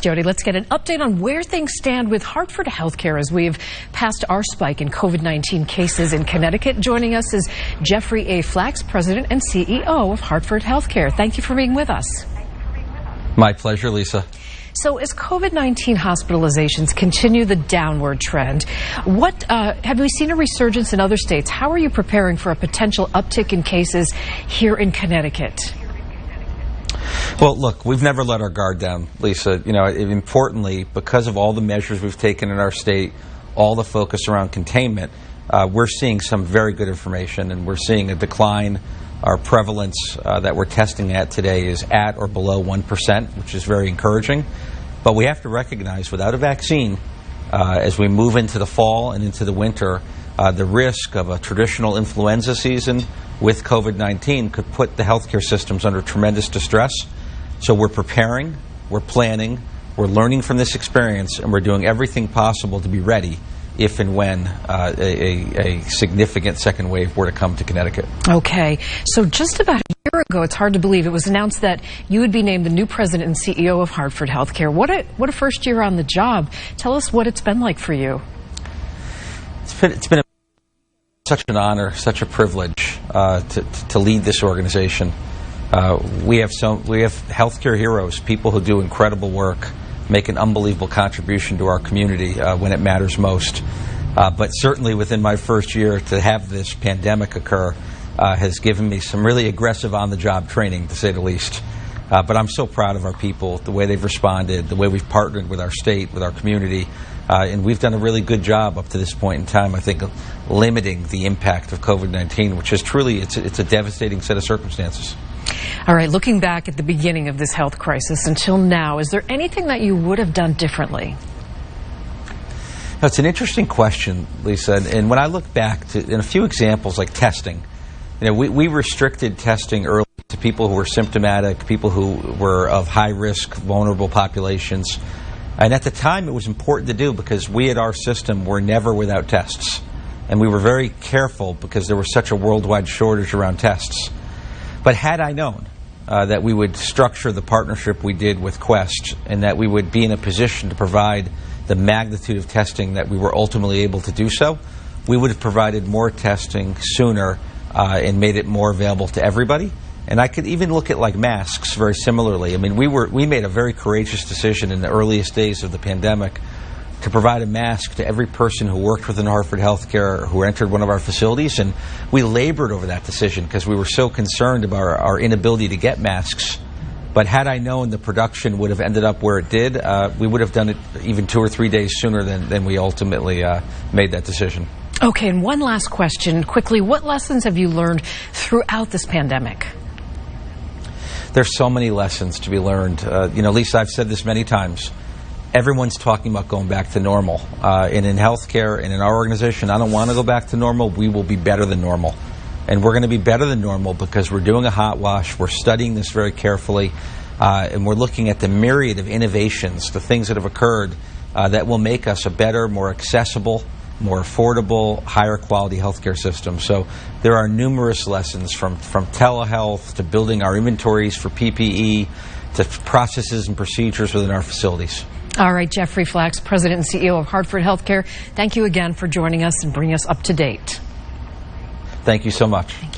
Jody, let's get an update on where things stand with Hartford Healthcare as we've passed our spike in COVID-19 cases in Connecticut. Joining us is Jeffrey A. Flaks, President and CEO of Hartford Healthcare. Thank you for being with us. My pleasure, Lisa. So as COVID-19 hospitalizations continue the downward trend, have we seen a resurgence in other states? How are you preparing for a potential uptick in cases here in Connecticut? Well, look, we've never let our guard down, Lisa. Importantly, because of all the measures we've taken in our state, all the focus around containment, we're seeing some very good information, and we're seeing a decline. Our prevalence that we're testing at today is at or below 1%, which is very encouraging. But we have to recognize, without a vaccine, as we move into the fall and into the winter, the risk of a traditional influenza season with COVID-19 could put the healthcare systems under tremendous distress. So we're preparing, we're planning, we're learning from this experience, and we're doing everything possible to be ready if and when a significant second wave were to come to Connecticut. Okay. So just about a year ago, it's hard to believe, it was announced that you would be named the new president and CEO of Hartford Healthcare. What a first year on the job. Tell us what it's been like for you. It's been such an honor, such a privilege to lead this organization. We have healthcare heroes, people who do incredible work, make an unbelievable contribution to our community when it matters most. But certainly within my first year, to have this pandemic occur has given me some really aggressive on-the-job training, to say the least. But I'm so proud of our people, the way they've responded, the way we've partnered with our state, with our community. And we've done a really good job up to this point in time, I think, limiting the impact of COVID-19, which is truly, it's a devastating set of circumstances. All right, looking back at the beginning of this health crisis until now, is there anything that you would have done differently? It's an interesting question, Lisa. And when I look back in a few examples like testing, we restricted testing early to people who were symptomatic, people who were of high risk, vulnerable populations. And at the time, it was important to do because we at our system were never without tests. And we were very careful because there was such a worldwide shortage around tests. But had I known that we would structure the partnership we did with Quest and that we would be in a position to provide the magnitude of testing that we were ultimately able to do so, we would have provided more testing sooner and made it more available to everybody. And I could even look at like masks very similarly. I mean, we made a very courageous decision in the earliest days of the pandemic to provide a mask to every person who worked within Hartford Healthcare, who entered one of our facilities. And we labored over that decision because we were so concerned about our inability to get masks. But had I known the production would have ended up where it did, we would have done it even 2 or 3 days sooner than we ultimately made that decision. Okay, and one last question quickly. What lessons have you learned throughout this pandemic? There's so many lessons to be learned. Lisa, I've said this many times. Everyone's talking about going back to normal. And in healthcare and in our organization, I don't want to go back to normal. We will be better than normal. And we're going to be better than normal because we're doing a hot wash. We're studying this very carefully. And we're looking at the myriad of innovations, the things that have occurred that will make us a better, more accessible, more affordable, higher quality healthcare system. So there are numerous lessons from telehealth to building our inventories for PPE to processes and procedures within our facilities. All right, Jeffrey Flaks, President and CEO of Hartford Healthcare, thank you again for joining us and bringing us up to date. Thank you so much. Thank you.